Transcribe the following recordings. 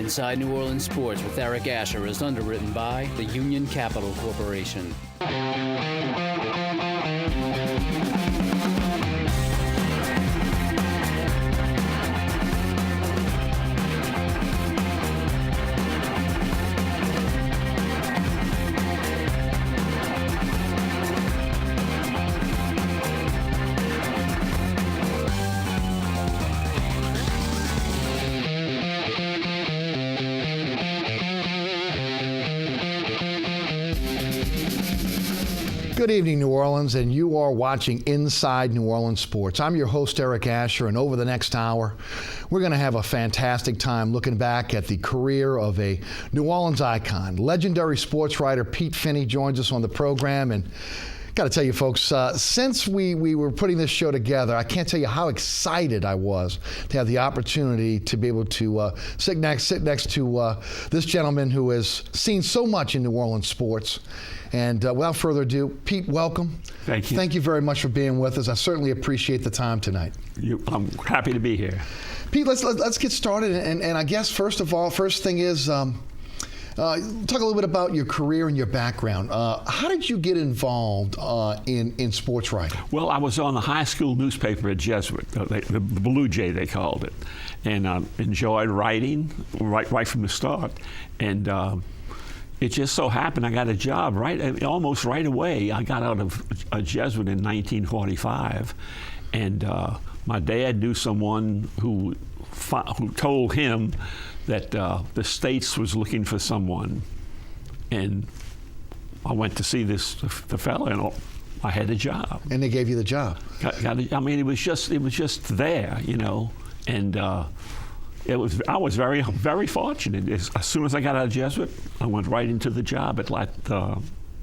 Inside New Orleans Sports with Eric Asher is underwritten by the Union Capital Corporation. Good evening, New Orleans, and you are watching Inside New Orleans Sports. I'm your host, Eric Asher, and over the next hour, we're going to have a fantastic time looking back at the career of a New Orleans icon. Legendary sports writer Pete Finney joins us on the program, and got to tell you, folks, since we were putting this show together, I can't tell you how excited I was to have the opportunity to be able to sit next to this gentleman who has seen so much in New Orleans sports. And without further ado, Pete, welcome. Thank you. Thank you very much for being with us. I certainly appreciate the time tonight. I'm happy to be here. Pete, let's get started. And I guess first thing is, talk a little bit about your career and your background. How did you get involved in sports writing? Well, I was on the high school newspaper at Jesuit, the Blue Jay they called it, and enjoyed writing right from the start. And it just so happened I got a job almost right away. I got out of Jesuit in 1945, and my dad knew someone who told him that the States was looking for someone, and I went to see the fella, and I had a job. And they gave you the job. It was just there, you know, and I was very, very fortunate. As soon as I got out of Jesuit, I went right into the job on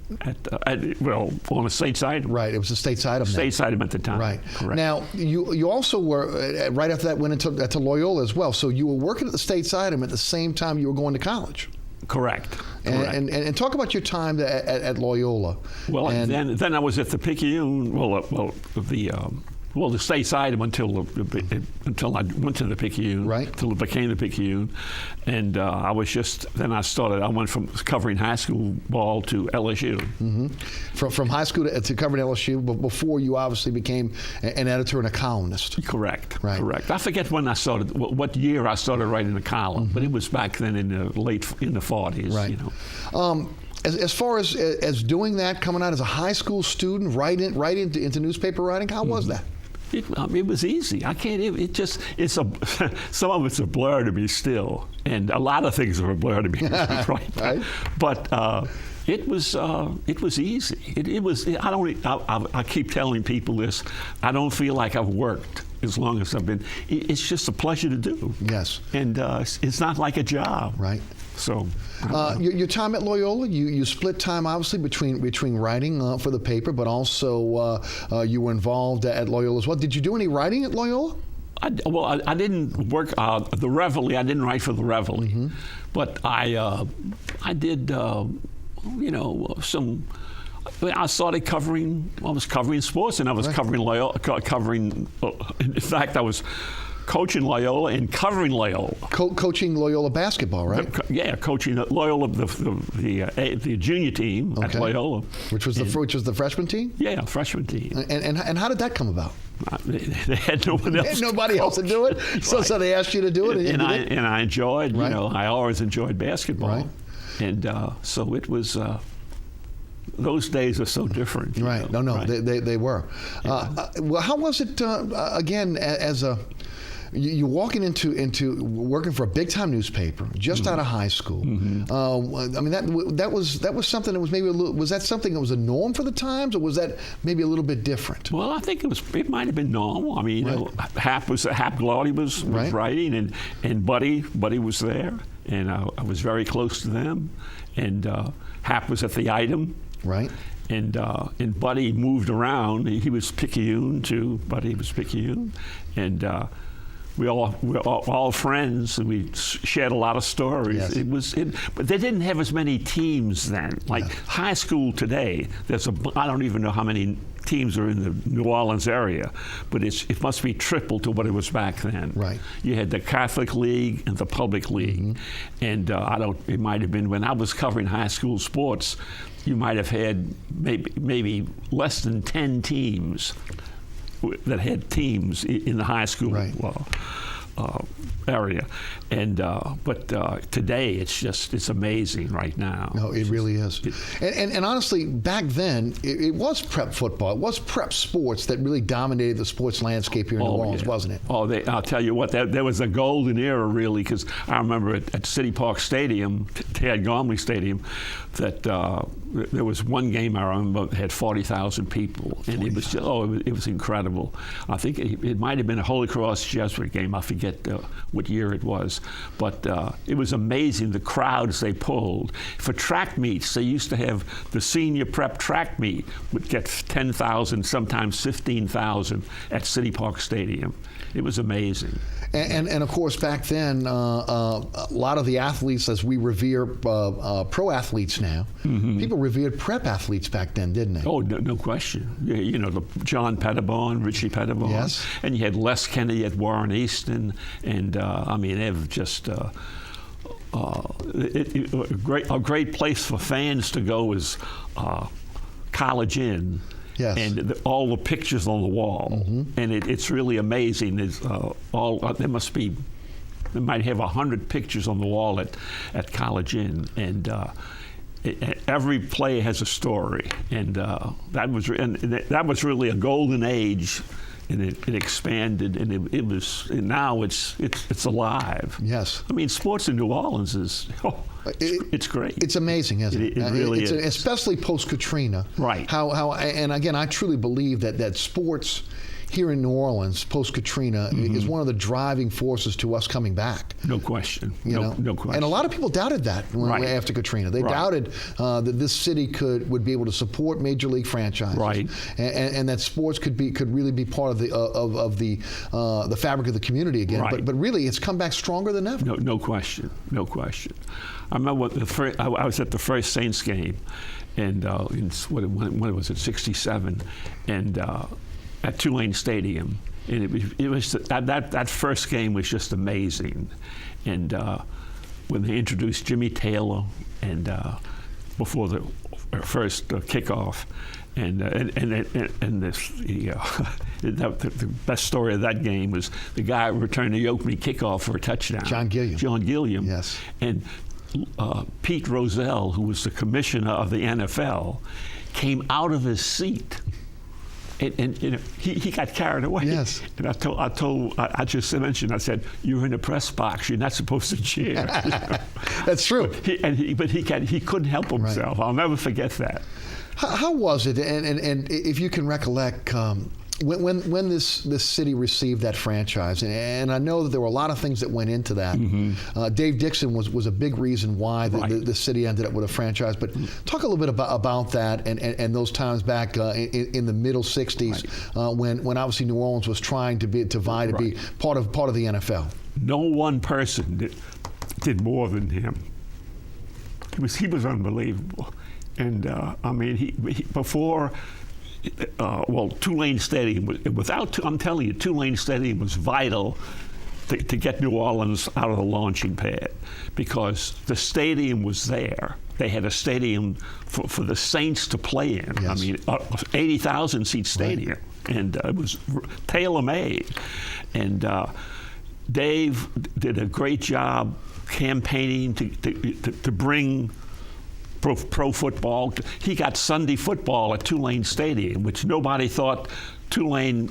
the state side. Right, it was the state side of state side at the time. Right. Correct. Now, you also were, right after that, went into Loyola as well. So you were working at the state side at the same time you were going to college. Correct. And talk about your time at Loyola. Well, then I was at the Picayune. The state side until I went to the Picayune, right? Until it became the Picayune, and I went from covering high school ball to LSU. Mm-hmm. From high school to covering LSU, but before you obviously became an editor and a columnist. Correct. Right. Correct. I forget when I started, what year I started writing a column, but it was back then in the 40s. Right. You know. As far as doing that, coming out as a high school student, right into newspaper writing, how was that? It was easy. I can't even. Some of it's a blur to me still, and a lot of things are a blur to me. Right. But it was easy. It was. I keep telling people this. I don't feel like I've worked as long as I've been. It's just a pleasure to do. Yes. And it's not like a job. Right. So your time at Loyola, you split time obviously between writing for the paper, but also you were involved at Loyola as well. Did you do any writing at Loyola? I didn't work the Reveille. I didn't write for the Reveille, but I did some. I started covering. I was covering sports, and I was covering Loyola. In fact, I was coaching Loyola and covering Loyola. Coaching Loyola basketball, right? Coaching Loyola, the junior team at Loyola, which was the freshman team. Yeah, freshman team. And how did that come about? They had no one else. They had nobody else to do it, so they asked you to do it, and I enjoyed. Right. You know, I always enjoyed basketball, right. And so it was. Those days are so different. Right. Know? No, right. They were. Yeah. Well, how was it again as a? You walking into working for a big time newspaper just out of high school. I mean that was something that was maybe was that something that was a norm for the times, or was that maybe a little bit different? Well, I think it might have been normal. I mean, Hap Glaudy was writing, and Buddy was there, and I was very close to them, and Hap was at the Item. Right. And Buddy moved around. He was Picayune too. Buddy was Picayune, and we're all friends, and we shared a lot of stories. Yes. But they didn't have as many teams then. Like high school today, I don't even know how many teams are in the New Orleans area, but it must be triple to what it was back then. Right. You had the Catholic League and the Public League, and it might have been when I was covering high school sports, you might have had maybe less than 10 teams that had teams in the high school. Right. Area, and but today it's amazing right now. No, it really is. And honestly, back then it was prep football. It was prep sports that really dominated the sports landscape here in New Orleans, wasn't it? Oh, I'll tell you what, there was a golden era really, because I remember at City Park Stadium, Tad Gormley Stadium, that there was one game I remember had 40,000 people, and it was just, it was incredible. I think it might have been a Holy Cross Jesuit game. I forget what year it was, but it was amazing the crowds they pulled. For track meets, they used to have the senior prep track meet would get 10,000, sometimes 15,000 at City Park Stadium. It was amazing. And of course, back then, a lot of the athletes, as we revere pro athletes now, people revered prep athletes back then, didn't they? Oh, no question. You know, John Pettibone, Richie Pettibone. Yes. And you had Les Kennedy at Warren Easton. And, I mean, they've just... a great place for fans to go is College Inn. Yes. And all the pictures on the wall, and it's really amazing. There's they might have 100 pictures on the wall at College Inn, and every play has a story, and that was really a golden age. And it expanded, and now it's alive. Yes. I mean, sports in New Orleans it's great. It's amazing, isn't it? It really is. Especially post-Katrina. Right. And again, I truly believe that sports here in New Orleans, post-Katrina, is one of the driving forces to us coming back. No question. No question. And a lot of people doubted that after Katrina. They doubted that this city would be able to support major league franchises, right? And that sports could really be part of the fabric of the community again. Right. But really, it's come back stronger than ever. No question. No question. I remember I was at the first Saints game, and when was it, 67, and. At Tulane Stadium, and it was that first game was just amazing, and when they introduced Jimmy Taylor and before the first kickoff, and the best story of that game was the guy who returned the opening kickoff for a touchdown. John Gilliam. Yes. And Pete Rozelle, who was the commissioner of the NFL, came out of his seat. And you know, he got carried away. Yes. And I just mentioned, I said, "You're in the press box. You're not supposed to cheer." That's true. But he couldn't help himself. Right. I'll never forget that. How was it? And if you can recollect, when this city received that franchise, and I know that there were a lot of things that went into that. Dave Dixon was a big reason why the city ended up with a franchise. But talk a little bit about that and those times back in the middle '60s when obviously New Orleans was trying to vie to be part of the NFL. No one person did more than him. He was unbelievable, and I mean he before. Tulane Stadium, I'm telling you, Tulane Stadium was vital to get New Orleans out of the launching pad, because the stadium was there. They had a stadium for the Saints to play in. Yes. I mean, 80,000 seat stadium, and it was tailor-made. And Dave did a great job campaigning to bring pro football. He got Sunday football at Tulane Stadium, which nobody thought Tulane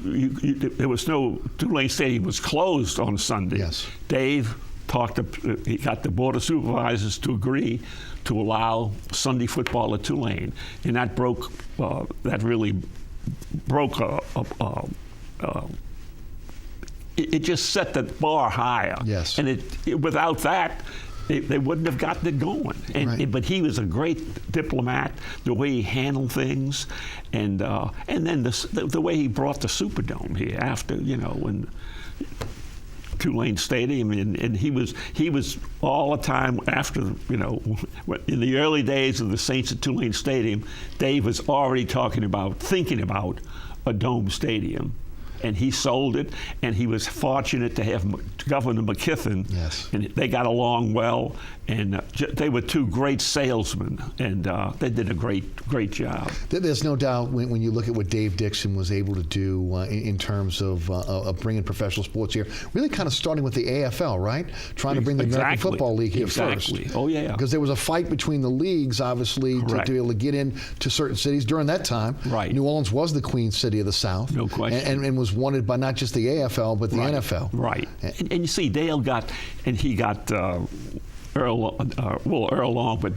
Stadium was closed on Sunday. Yes. Dave he got the Board of Supervisors to agree to allow Sunday football at Tulane, and that really broke it just set the bar higher. Yes. And without that, they wouldn't have gotten it going. But he was a great diplomat, the way he handled things, and then the way he brought the Superdome here after, when Tulane Stadium, and he was all the time after, in the early days of the Saints at Tulane Stadium, Dave was already thinking about a dome stadium. And he sold it, and he was fortunate to have Governor McKiffin, yes. and they got along well, and they were two great salesmen, and they did a great job. There's no doubt when you look at what Dave Dixon was able to do in terms of bringing professional sports here, really kind of starting with the AFL, right? Trying to bring the American Football League here first. Oh, yeah. Because there was a fight between the leagues, obviously, to be able to get into certain cities. During that time, right. New Orleans was the Queen City of the South. No question. And was wanted by not just the AFL, but the NFL. Right. And you see, Dale got Earl Long, but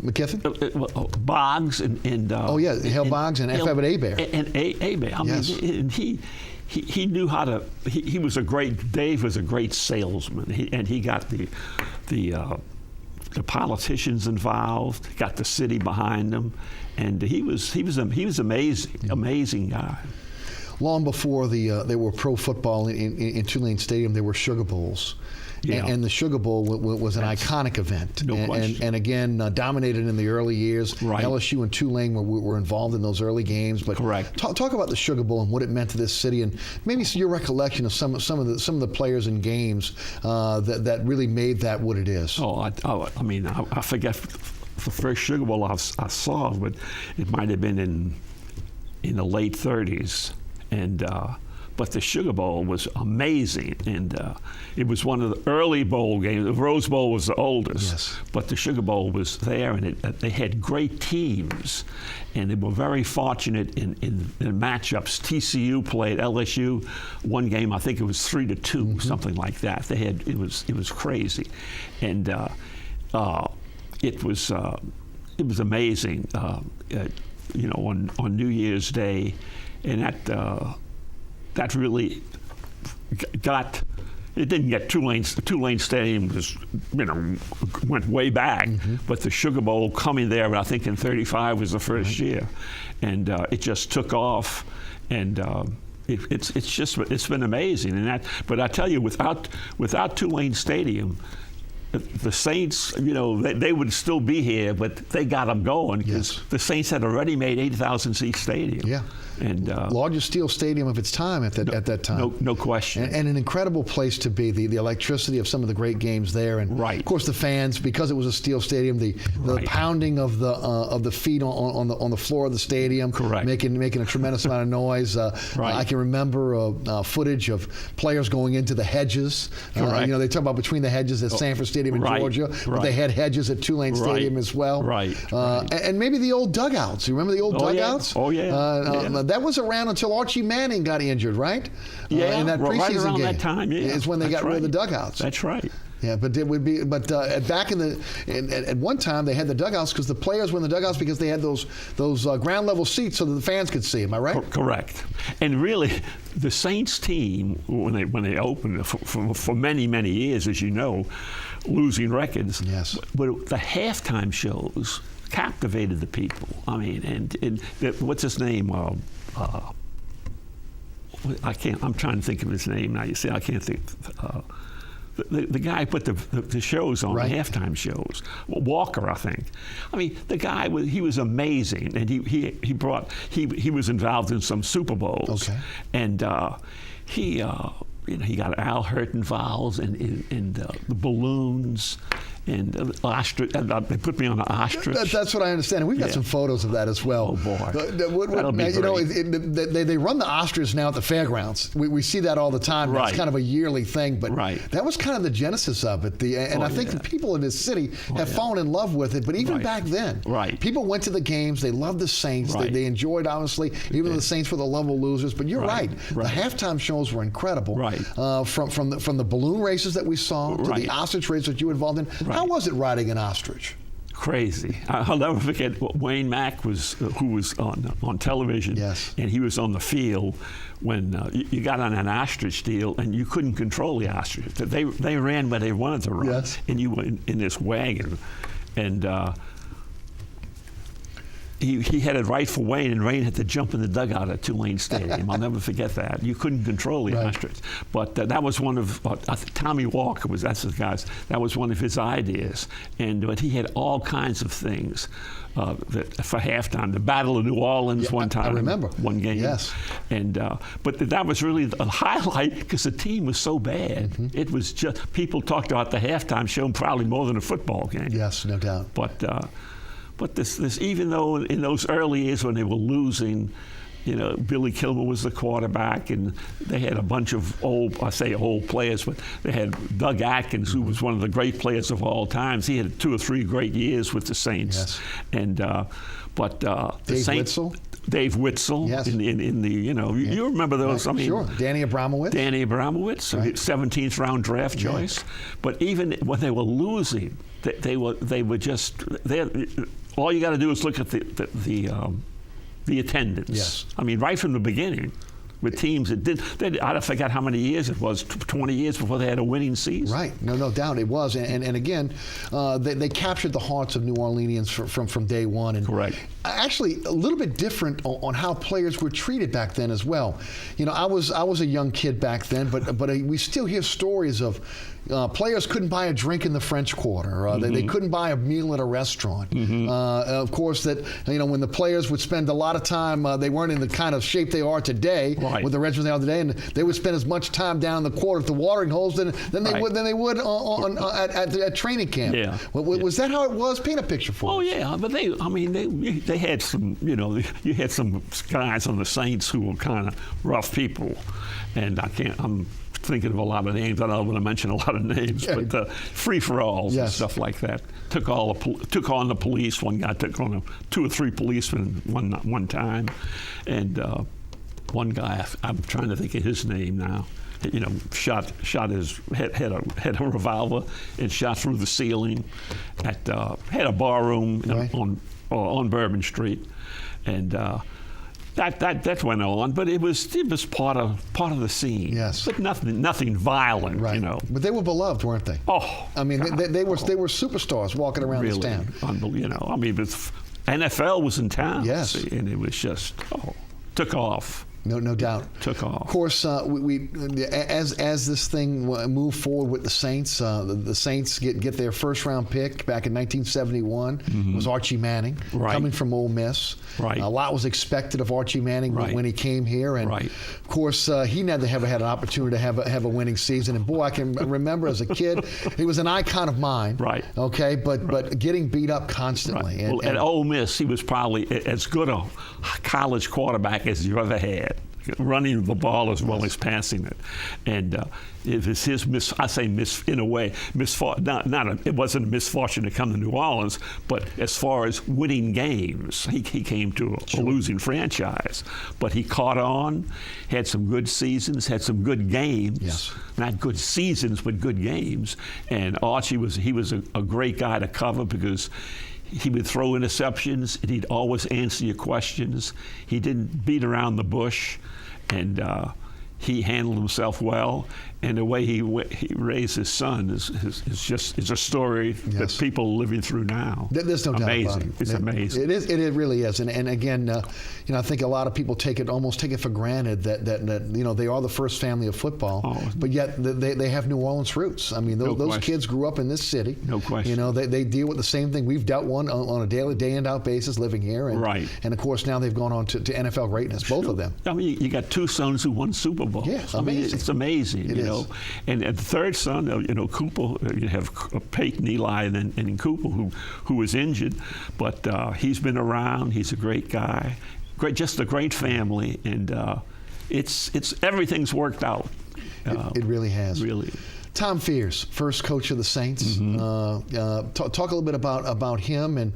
McKiffin? Boggs and Hale Boggs and F. Everett Hebert. And Hebert. I mean, and he knew how to. Dave was a great salesman, and he got the politicians involved, got the city behind him, and he was amazing guy. Long before there were pro football in Tulane Stadium, there were Sugar Bowls. Yeah. And the Sugar Bowl was an iconic event. No question. And again, dominated in the early years. Right. LSU and Tulane were involved in those early games. But correct. Talk about the Sugar Bowl and what it meant to this city, and maybe your recollection of some of the players and games that really made that what it is. I mean, I forget the first Sugar Bowl I saw, but it might have been in the late 30s. And but the Sugar Bowl was amazing, and it was one of the early bowl games. The Rose Bowl was the oldest, yes. But the Sugar Bowl was there, and they had great teams, and they were very fortunate in matchups. TCU played LSU one game, I think it was 3-2, mm-hmm. something like that. It was crazy, and it was amazing. On New Year's Day. And that really got. It didn't get Tulane Stadium went way back, mm-hmm. but the Sugar Bowl coming there, I think in '35 was the first year, and it just took off, and it's been amazing. But I tell you, without Tulane Stadium, the Saints, they would still be here, but they got them going because the Saints had already made 80,000-seat stadium. Yeah. And largest steel stadium of its time at that time. No question. And an incredible place to be. The electricity of some of the great games there, and right. of course the fans, because it was a steel stadium. The right. pounding of the feet on the floor of the stadium, correct. making a tremendous amount of noise. Right. I can remember footage of players going into the hedges. They talk about between the hedges at Sanford Stadium in right. Georgia, right. but they had hedges at Tulane Stadium as well. Right. And maybe the old dugouts. You remember the old dugouts? Yeah. Oh yeah. That was around until Archie Manning got injured, right? Yeah, in that preseason right around game. that time. Yeah, is when they got rid of the dugouts. That's right. Yeah, but it would be. But back at one time they had the dugouts because the players were in the dugouts because they had those ground level seats so that the fans could see. Am I right? Correct. And really, the Saints team when they opened for many years, as you know, losing records. Yes. But the halftime shows captivated the people. I mean, and what's his name? I'm trying to think of his name now. You see, I can't think. The guy put the shows on, right. The halftime shows. Walker, I think. I mean, the guy he was amazing, and he was involved in some Super Bowls, okay. And he got Al Hurt involved, and the balloons. And they put me on an ostrich. That's what I understand. And we've got some photos of that as well. Oh boy, that'll be great. They run the ostrich now at the fairgrounds. We see that all the time. Right. It's kind of a yearly thing, but right. that was kind of the genesis of it. I think the people in this city have fallen in love with it. But even back then, right. people went to the games. They loved the Saints. Right. They enjoyed, obviously, even though the Saints were the level losers. But you're right. The halftime shows were incredible. Right. From the balloon races that we saw to the ostrich race that you were involved in. Right. How was it riding an ostrich? Crazy. I'll never forget Wayne Mack who was on television, yes. And he was on the field when you got on an ostrich deal and you couldn't control the ostrich. They ran where they wanted to run, yes. And you were in this wagon, and he headed right for Wayne, and Wayne had to jump in the dugout at Tulane Stadium. I'll never forget that. You couldn't control the ostrich. But that was one of, Tommy Walker that's his guys, that was one of his ideas. But he had all kinds of things for halftime. The Battle of New Orleans one time. I remember. One game. Yes. But that was really a highlight because the team was so bad. It was just, people talked about the halftime show probably more than a football game. Yes, no doubt. But this, even though in those early years when they were losing, Billy Kilmer was the quarterback, and they had a bunch of old players, but they had Doug Atkins, who was one of the great players of all times. He had 2 or 3 great years with the Saints. Yes. And but the Dave Saints, Witzel? Dave Witzel. Yes. In the you remember those? Right. I mean, sure. Danny Abramowitz. Right. 17th round draft choice. But even when they were losing, they were just there. All you got to do is look at the attendance. Yes. I mean, right from the beginning, with teams that I forgot how many years it was, 20 years before they had a winning season. Right, no doubt it was, and again, they captured the hearts of New Orleanians from day one. And correct. Actually, a little bit different on how players were treated back then as well. I was a young kid back then, but we still hear stories of. Players couldn't buy a drink in the French Quarter. They couldn't buy a meal at a restaurant. Of course, that when the players would spend a lot of time, they weren't in the kind of shape they are today with the regiments they are today, and they would spend as much time down the court at the watering holes than they would at training camp. Yeah. Was that how it was? Paint a picture for us. Oh yeah, but they had some. You had some guys on the Saints who were kind of rough people, and I'm thinking of a lot of names. I don't want to mention a lot of names, but free-for-alls and stuff like that. Took on the police. One guy took on 2 or 3 policemen one time, and one guy, I'm trying to think of his name now. Shot his had a revolver and shot through the ceiling had a bar room on Bourbon Street, and. That went on, but it was part of the scene. Yes, but nothing violent, right. But they were beloved, weren't they? Oh, I mean, they were superstars walking around this town. Unbelievable. I mean, NFL was in town. Yes, and it was just took off. No doubt. Took off. Of course, we as this thing moved forward with the Saints, the Saints get their first-round pick back in 1971. It was Archie Manning, coming from Ole Miss. Right. A lot was expected of Archie Manning when he came here, and of course, he never had an opportunity to have a winning season. And boy, I can remember as a kid, he was an icon of mine. Right. Okay, but getting beat up constantly. Right. At Ole Miss, he was probably as good a college quarterback as you ever had. Running the ball as well as passing it, and it was his it wasn't a misfortune to come to New Orleans, but as far as winning games, he came to a losing franchise, but he caught on, had some good seasons, had some good games, not good seasons but good games, and Archie was a great guy to cover because. He would throw interceptions, and he'd always answer your questions. He didn't beat around the bush, and he handled himself well. And the way he raised his son is a story that people are living through now. There's no doubt about it. It's amazing. It really is. And again, I think a lot of people almost take it for granted that they are the first family of football, but yet they have New Orleans roots. I mean, those kids grew up in this city. No question. They deal with the same thing we've dealt on a daily, day in, out basis living here. And, and of course now they've gone on to NFL greatness, both of them. I mean, you got 2 sons who won Super Bowl. Yeah, I mean, it's amazing. It is. And the third son, Cooper, you have Peyton, Eli, and Cooper, who was injured, but he's been around. He's a great guy, just a great family, and it's everything's worked out. It really has. Really. Tom Fears, first coach of the Saints. Talk a little bit about him and,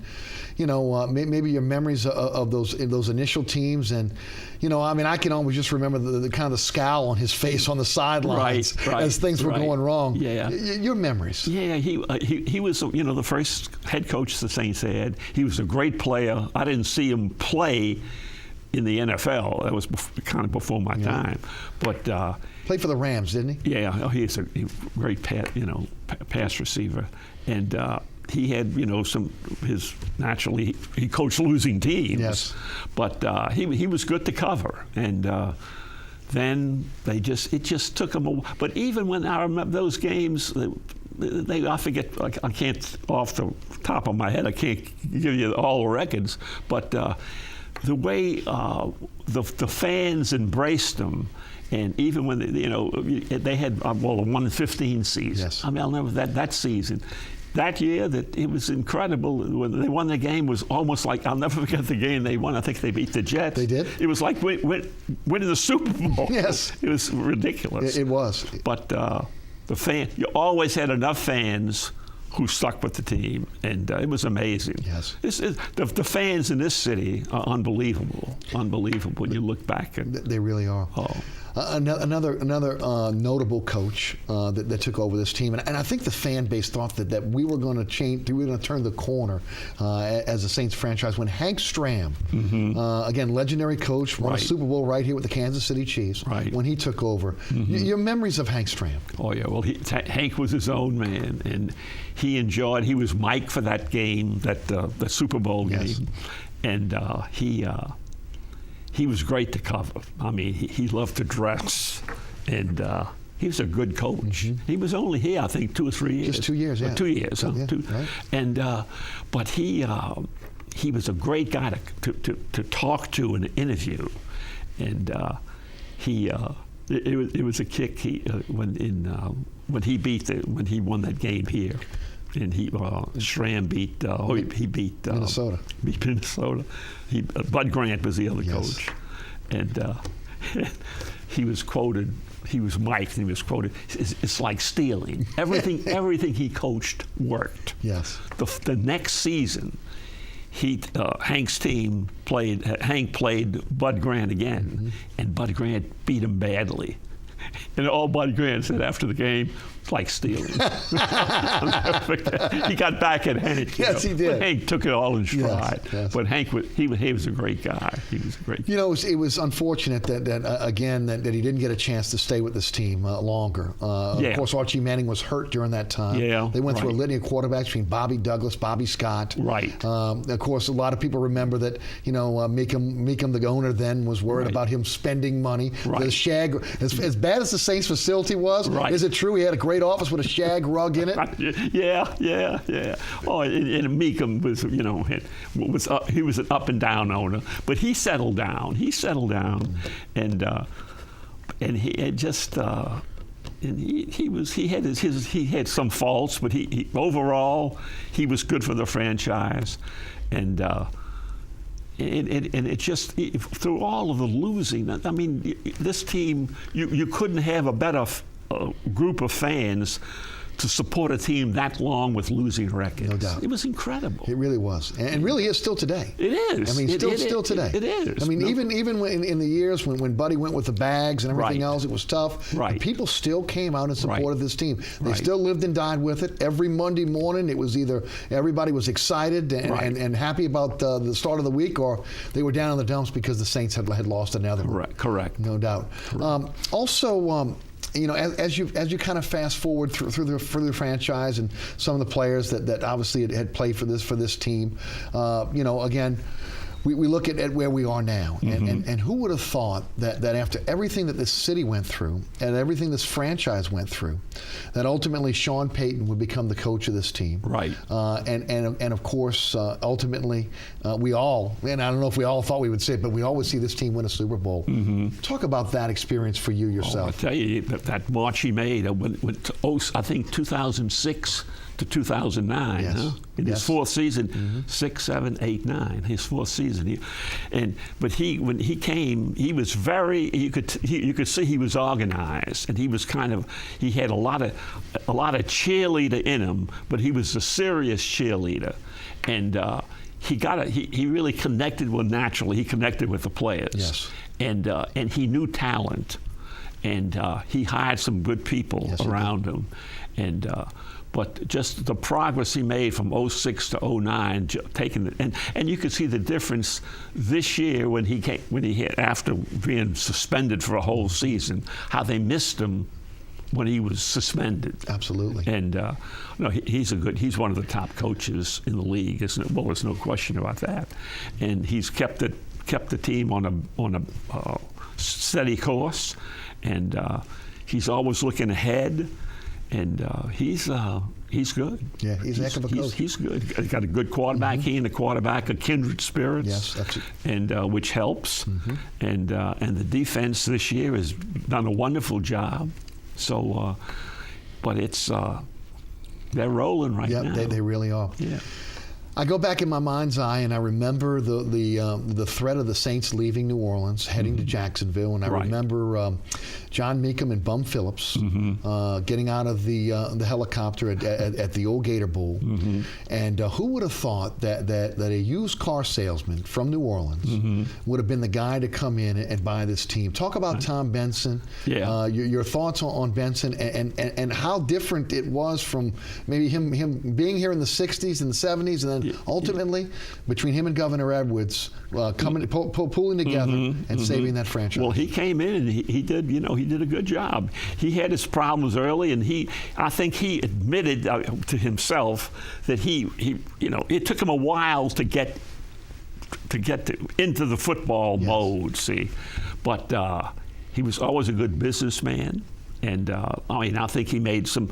maybe your memories of those initial teams. And, I can always just remember the kind of the scowl on his face on the sidelines as things were going wrong. Yeah. Your memories. Yeah, he was, the first head coach the Saints had. He was a great player. I didn't see him play in the NFL. That was kind of before my time. But played for the Rams, didn't he? Yeah, he's a great pass receiver, and he had, naturally he coached losing teams, Yes. but he was good to cover, and then it just took him a while. But even when I remember those games, I forget, I can't, off the top of my head, I can't give you all the records, but the way the fans embraced them. And even when they had a 1-15 season. Yes. I mean, I'll never that season. That year, that it was incredible. When they won the game, was almost like, I'll never forget the game they won. I think they beat the Jets. They did? It was like winning the Super Bowl. Yes. It was ridiculous. It was. But you always had enough fans who stuck with the team, and it was amazing. Yes. The fans in this city are unbelievable when you look back. They really are. Oh. Another notable coach that took over this team, and I think the fan base thought that we were going to change, we were going to turn the corner as a Saints franchise when Hank Stram, again, legendary coach, won a Super Bowl right here with the Kansas City Chiefs, when he took over. Your memories of Hank Stram? Oh, yeah. Well, Hank was his own man, and he was Mike for that game, the Super Bowl game, and he was great to cover. I mean, he loved to dress, and he was a good coach. He was only here, I think, 2 or 3 years. Just 2 years, yeah. 2 years, huh? Yeah, right. And but he was a great guy to talk to and interview, and it was a kick when he won that game here. And Schramm beat Minnesota. Beat Minnesota. Bud Grant was the other coach, and he was quoted. He was mic'd, and he was quoted. It's like stealing. Everything he coached worked. Yes. The next season, Hank's team played. Hank played Bud Grant again, and Bud Grant beat him badly. And all Bud Grant said after the game, it's like stealing. He got back at Hank. Yes, he did. But Hank took it all in stride. Yes. But Hank was a great guy. He was a great guy. It was unfortunate that he didn't get a chance to stay with this team longer. Of course, Archie Manning was hurt during that time. Yeah, they went through a litany of quarterbacks between Bobby Douglas, Bobby Scott. Right. Of course, a lot of people remember that Meekum, the owner, then was worried about him spending money. Right. The shag, as bad as the Saints facility was, is it true he had a great office with a shag rug in it? Yeah. Oh, and Meekum he was an up and down owner, but he settled down. And he had just. And he had some faults, but he overall he was good for the franchise, and it just through all of the losing. I mean, this team you couldn't have a better group of fans to support a team that long with losing records. No doubt. It was incredible. It really was. And really is still today. It is. I mean, still today. It is. I mean, even when, in the years when Buddy went with the bags and everything else, it was tough. Right. People still came out and supported this team. They Right. still lived and died with it. Every Monday morning, it was either everybody was excited and happy about the start of the week, or they were down in the dumps because the Saints had lost another one. Correct. No doubt. Also, as you kind of fast forward through the franchise and some of the players that obviously had played for this team, again, we look at where we are now, and who would have thought that after everything that this city went through and everything this franchise went through, that ultimately Sean Payton would become the coach of this team. Right. And of course, ultimately, we all, and I don't know if we all thought we would see it, but we always see this team win a Super Bowl. Talk about that experience for you yourself. I tell you, that march he made, I think 2006 to 2009, in his fourth season, 6, 7, 8, 9, his fourth season. But when he came, he was very. You could see he was organized, and he was he had a lot of cheerleader in him, but he was a serious cheerleader, and he really connected naturally. He connected with the players, and he knew talent, and he hired some good people around him, and. But just the progress he made from 06 to 09, and you could see the difference this year when he had, after being suspended for a whole season, how they missed him when he was suspended. Absolutely. And no, he's one of the top coaches in the league, isn't it? Well, there's no question about that. And he's kept the team on a steady course, and he's always looking ahead. And he's good. Yeah, he's a heck of a coach. He's good. He's got a good quarterback. He and the quarterback are kindred spirits. Yes, that's it. And which helps. And the defense this year has done a wonderful job. So, but it's they're rolling right now. Yeah, they really are. Yeah. I go back in my mind's eye and I remember the threat of the Saints leaving New Orleans, heading to Jacksonville, and I remember John Meekum and Bum Phillips getting out of the helicopter at the old Gator Bowl. And who would have thought that a used car salesman from New Orleans would have been the guy to come in and buy this team? Talk about Tom Benson. Yeah. Your thoughts on Benson and how different it was from maybe him being here in the 60s and the 70s, and then ultimately between him and Governor Edwards pulling together and saving that franchise. Well, he came in and he did a good job. He had his problems early, and I think he admitted to himself that it took him a while to get into the football mode. See, but he was always a good businessman, and I think he made some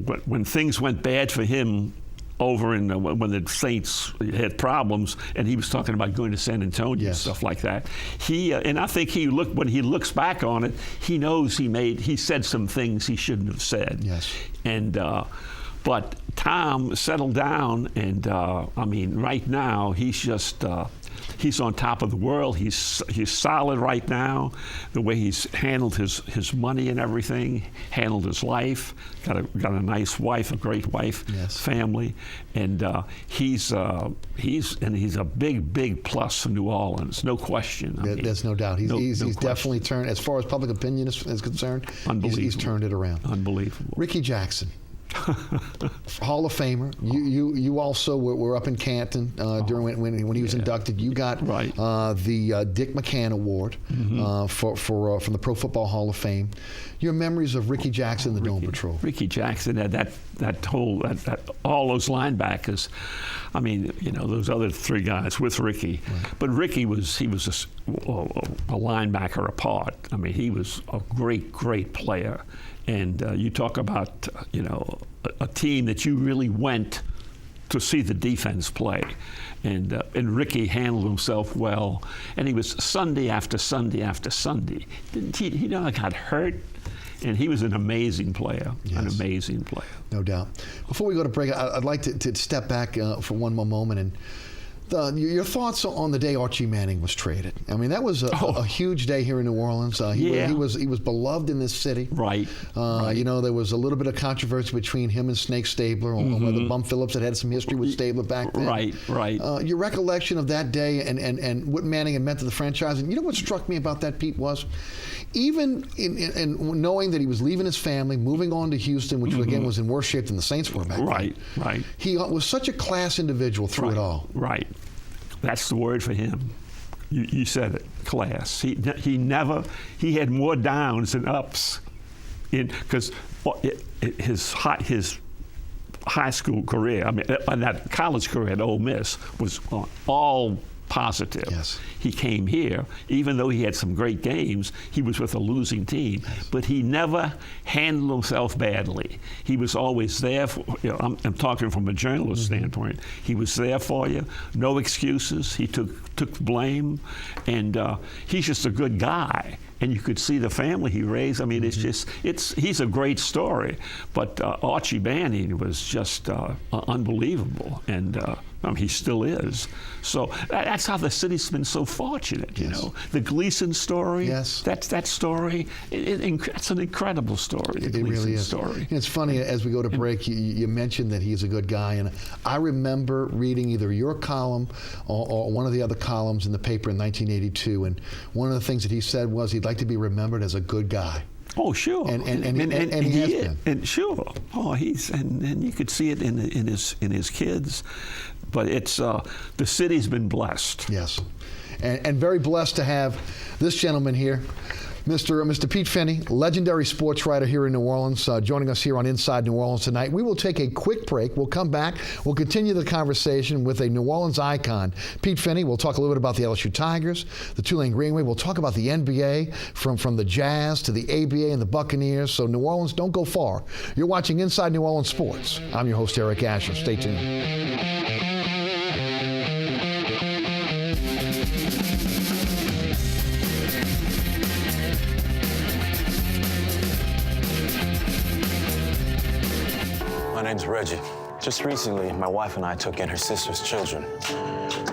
when things went bad for him over in when the Saints had problems, and he was talking about going to San Antonio and stuff like that. And I think when he looks back on it, he knows he said some things he shouldn't have said. Yes. And but Tom settled down, and right now he's just. He's on top of the world. He's solid right now. The way he's handled his money and everything, handled his life. Got a nice wife, a great wife, family, and he's a big plus for New Orleans, no question. There's no doubt. He's definitely turned, as far as public opinion is concerned. He's turned it around. Unbelievable. Ricky Jackson. Hall of Famer. You also were up in Canton during when he was inducted. You got the Dick McCann Award from the Pro Football Hall of Fame. Your memories of Ricky Jackson, the Dome Patrol. Ricky Jackson had all those linebackers. Those other three guys with Ricky, but Ricky was a linebacker apart. He was a great player. And you talk about, a team that you really went to see the defense play. And Ricky handled himself well. And he was Sunday after Sunday after Sunday. He never got hurt. And he was an amazing player, an amazing player. No doubt. Before we go to break, I'd like to step back for one more moment and your thoughts on the day Archie Manning was traded. That was a huge day here in New Orleans. He was beloved in this city. Right. There was a little bit of controversy between him and Snake Stabler on whether Bum Phillips had some history with Stabler back then. Right. Your recollection of that day and what Manning had meant to the franchise. And you know what struck me about that, Pete, was even in knowing that he was leaving his family, moving on to Houston, which again was in worse shape than the Saints were back then. Right. He was such a class individual through it all. Right. That's the word for him. You said it, class. He had more downs than ups, because his high school career, and that college career at Ole Miss was all positive. Yes. He came here, even though he had some great games, he was with a losing team, but he never handled himself badly. He was always there for, I'm talking from a journalist standpoint, he was there for you, no excuses, he took blame, and he's just a good guy. And you could see the family he raised. He's a great story. But Archie Manning was just unbelievable, and he still is. So that's how the city's been so fortunate. The Gleason story. Yes. That story. It's an incredible story. The Gleason really is. Story. It's funny, as we go to break, you mentioned that he's a good guy, and I remember reading either your column or one of the other columns in the paper in 1982, and one of the things that he said was he'd like to be remembered as a good guy. Oh, sure. And he has been. And sure. Oh, and you could see it in his kids. But it's the city's been blessed. Yes, and very blessed to have this gentleman here. Mr. Pete Finney, legendary sports writer here in New Orleans, joining us here on Inside New Orleans tonight. We will take a quick break. We'll come back. We'll continue the conversation with a New Orleans icon, Pete Finney. We'll talk a little bit about the LSU Tigers, the Tulane Greenway. We'll talk about the NBA, from the Jazz to the ABA and the Buccaneers. So New Orleans, don't go far. You're watching Inside New Orleans Sports. I'm your host, Eric Asher. Stay tuned. My name's Reggie. Just recently, my wife and I took in her sister's children.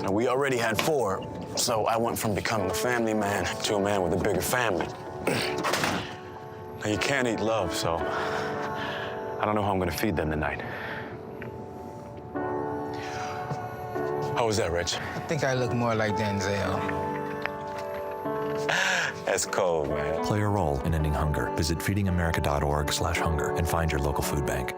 Now, we already had 4, so I went from becoming a family man to a man with a bigger family. Now, you can't eat love, so I don't know how I'm gonna feed them tonight. How was that, Rich? I think I look more like Denzel. That's cold, man. Play a role in ending hunger. Visit feedingamerica.org/hunger and find your local food bank.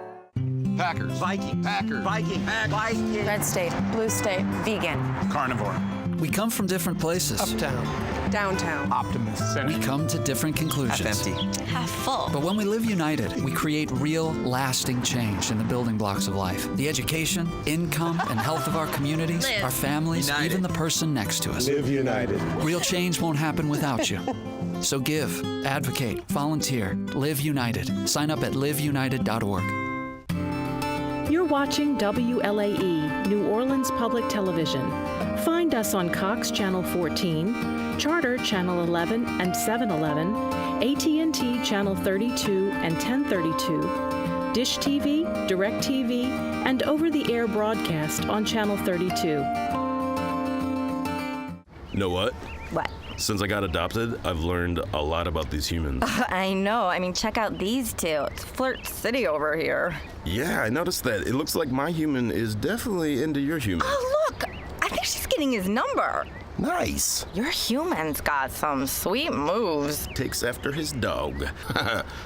Packers. Viking. Packers. Viking. Viking. Red state, blue state, vegan. Carnivore. We come from different places. Uptown. Downtown. Optimist. We come to different conclusions. Half empty. Half full. But when we live united, we create real, lasting change in the building blocks of life. The education, income, and health of our communities, our families, even the person next to us. Live united. Real change won't happen without you. So give, advocate, volunteer, live united. Sign up at liveunited.org. You're watching WLAE, New Orleans Public Television. Find us on Cox Channel 14, Charter Channel 11 and 711, AT&T Channel 32 and 1032, Dish TV, DirecTV, and over-the-air broadcast on Channel 32. You know what? What? Since I got adopted, I've learned a lot about these humans. I know. I mean, check out these two. It's Flirt City over here. Yeah, I noticed that. It looks like my human is definitely into your human. Oh, look. I think she's getting his number. Nice. Your human's got some sweet moves. Takes after his dog.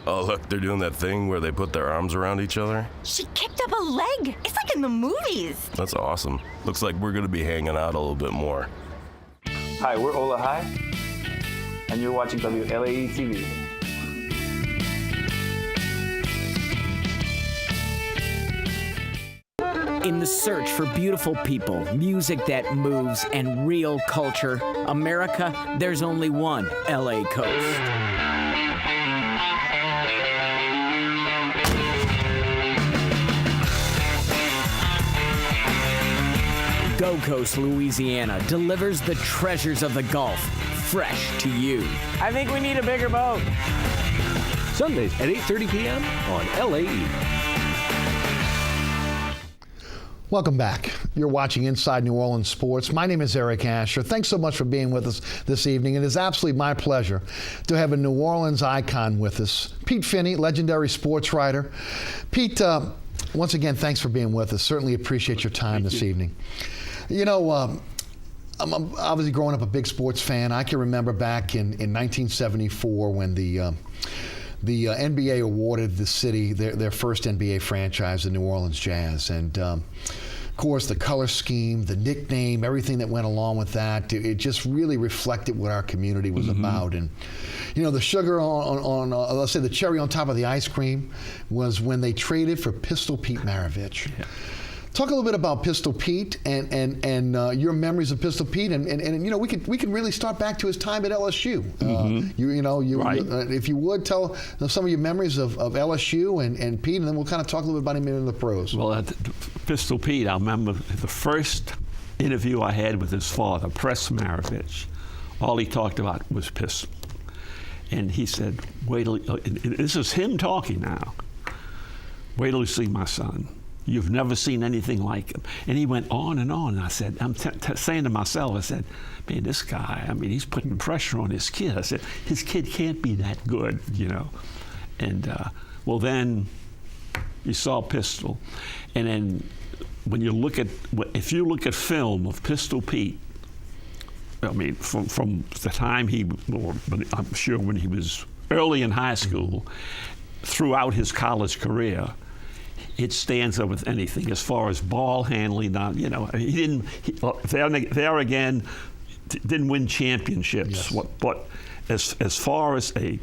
Oh, look, they're doing that thing where they put their arms around each other. She kicked up a leg. It's like in the movies. That's awesome. Looks like we're going to be hanging out a little bit more. Hi, we're Ola High, and you're watching WLAE TV. In the search for beautiful people, music that moves, and real culture, America, there's only one LA Coast. Go Coast, Louisiana delivers the treasures of the Gulf fresh to you. I think we need a bigger boat. Sundays at 8:30 p.m. on LAE. Welcome back. You're watching Inside New Orleans Sports. My name is Eric Asher. Thanks so much for being with us this evening. It is absolutely my pleasure to have a New Orleans icon with us, Pete Finney, legendary sports writer. Pete, once again, thanks for being with us. Certainly appreciate your time this evening. You know, I'm obviously growing up a big sports fan. I can remember back in 1974 when the NBA awarded the city their first NBA franchise, the New Orleans Jazz. And, of course, the color scheme, the nickname, everything that went along with that, it just really reflected what our community was about. And, you know, the sugar on let's say the cherry on top of the ice cream was when they traded for Pistol Pete Maravich. Yeah. Talk a little bit about Pistol Pete and your memories of Pistol Pete, and you know we can really start back to his time at LSU. Right. If you would tell some of your memories of LSU and Pete, and then we'll kind of talk a little bit about him in the pros. Well, Pistol Pete, I remember the first interview I had with his father, Press Maravich. All he talked about was pistol, and he said, "Wait till this is him talking now. Wait till you see my son. You've never seen anything like him." And he went on and on. And I said, I'm saying to myself, I said, man, this guy, I mean, he's putting pressure on his kid. I said, his kid can't be that good, you know. And, well, then you saw Pistol. And then when you look at, if you look at film of Pistol Pete, I mean, from the time I'm sure when he was early in high school, throughout his college career, it stands up with anything as far as ball handling. You know, he didn't. There again, didn't win championships. Yes. But as far as a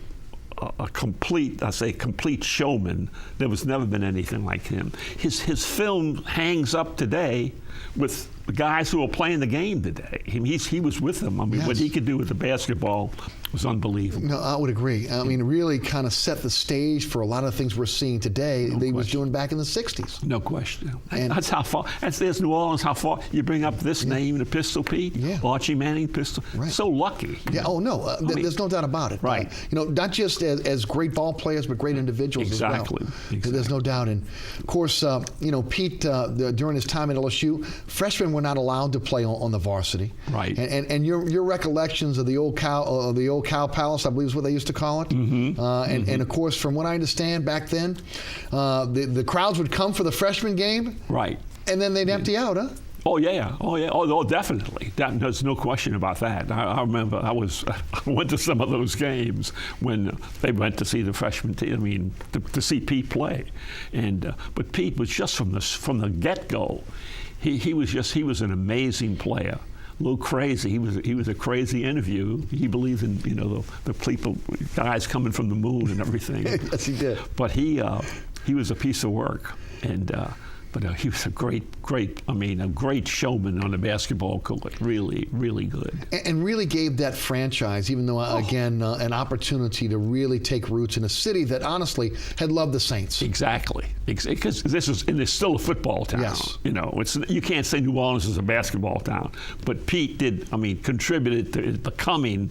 complete showman, there was never been anything like him. His film hangs up today with the guys who are playing the game today. He was with them. I mean, yes. what he could do with the basketball was unbelievable. No, I would agree. I mean, really kind of set the stage for a lot of things we're seeing today that he was doing back in the 60s. No question. And that's how far. There's New Orleans, how far. You bring up this name, the Pistol Pete, Archie Manning, Pistol. Right. So lucky. Yeah, know? oh, no. There's no doubt about it. Right. Not just as great ball players, but great individuals as well. Exactly. There's no doubt. And, of course, Pete, during his time at LSU, freshmen were not allowed to play on the varsity. Right. And your recollections of the old Cow Palace, I believe is what they used to call it. Mm-hmm. And of course, from what I understand back then, the crowds would come for the freshman game. Right. And then they'd empty out, huh? Oh yeah. Oh, definitely. There's no question about that. I remember I went to some of those games when they went to see the freshman team. I mean, to see Pete play, but Pete was just from the get-go. He was an amazing player. A little crazy. He was a crazy interview. He believed in the guys coming from the moon and everything. Yes, he did. But he was a piece of work, but he was a great showman on the basketball court. Really, really good. And really gave that franchise, even though, again, an opportunity to really take roots in a city that honestly had loved the Saints. Exactly. Because it's still a football town. Yes. You can't say New Orleans is a basketball town. But Pete contributed to it becoming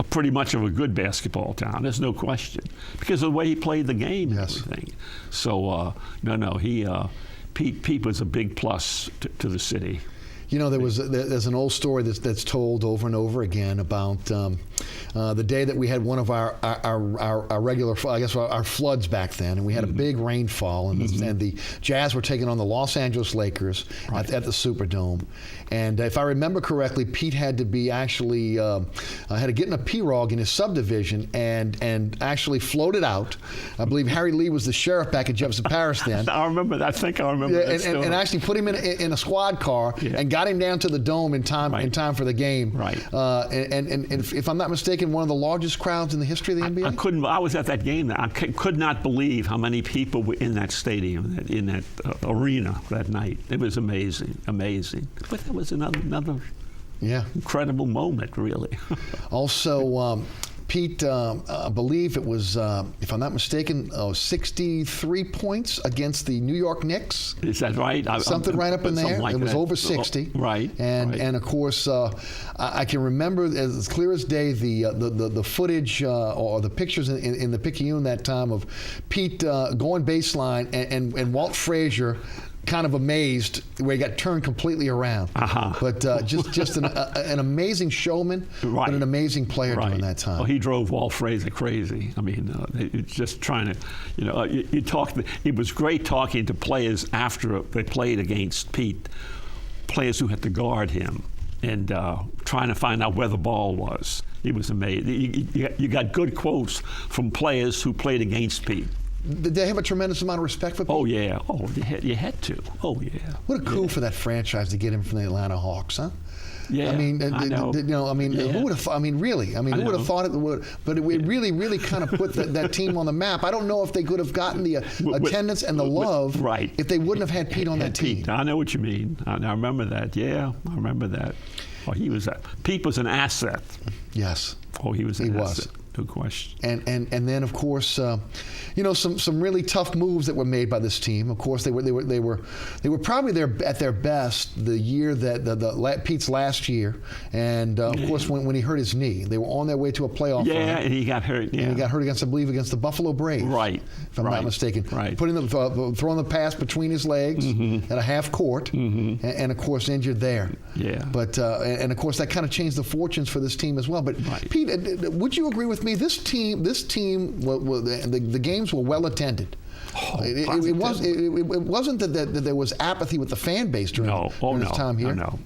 pretty much of a good basketball town. There's no question. Because of the way he played the game and everything. So, Pete was a big plus to the city. There's an old story that's told over and over again about the day that we had one of our regular, I guess, our floods back then, and we had a big rainfall, and the Jazz were taking on the Los Angeles Lakers at the Superdome. And if I remember correctly, Pete had to be actually had to get in a pirogue in his subdivision and actually floated out. I believe Harry Lee was the sheriff back in Jefferson Parish then. I remember that. I think I remember that. And actually put him in a squad car and got him down to the dome in time for the game. Right. And if I'm not mistaken, one of the largest crowds in the history of the NBA. I was at that game. I could not believe how many people were in that stadium, in that arena that night. It was amazing. But that was another incredible moment, really. Also, Pete, I believe it was, if I'm not mistaken, 63 points against the New York Knicks. Is that right? Something right up in there. Like it was that. over 60. Right. And of course, I can remember as clear as day the footage or the pictures in the Picayune that time of Pete going baseline and Walt Frazier kind of amazed where he got turned completely around. But just an amazing showman, but an amazing player during that time. Well, he drove Walt Frazier crazy. I mean, just trying to, you talk. It was great talking to players after they played against Pete, players who had to guard him and trying to find out where the ball was. He was amazing. You got good quotes from players who played against Pete. Did they have a tremendous amount of respect for Pete? Oh, yeah. Oh, you had to. Oh, yeah. What a coup for that franchise to get him from the Atlanta Hawks, huh? Yeah, I mean, I know. Who would have? I mean, really. I mean, who would have thought it would? But it really, really kind of put that team on the map. I don't know if they could have gotten the attendance and the love if they wouldn't have had Pete on that team. I know what you mean. I remember that. Yeah, I remember that. Oh, Pete was an asset. Yes. Oh, he was an asset. No question. And then of course, some really tough moves that were made by this team. Of course, they were probably at their best the year that Pete's last year, and of course when he hurt his knee, they were on their way to a playoff run. Yeah, and he got hurt. Yeah. And he got hurt against the Buffalo Braves. Right. If I'm not mistaken. Right. Throwing the pass between his legs at a half court, and of course injured there. Yeah. But and of course that kind of changed the fortunes for this team as well. But Pete, would you agree with me? This team, the games were well attended. Oh, it wasn't that there was apathy with the fan base during his time here. No.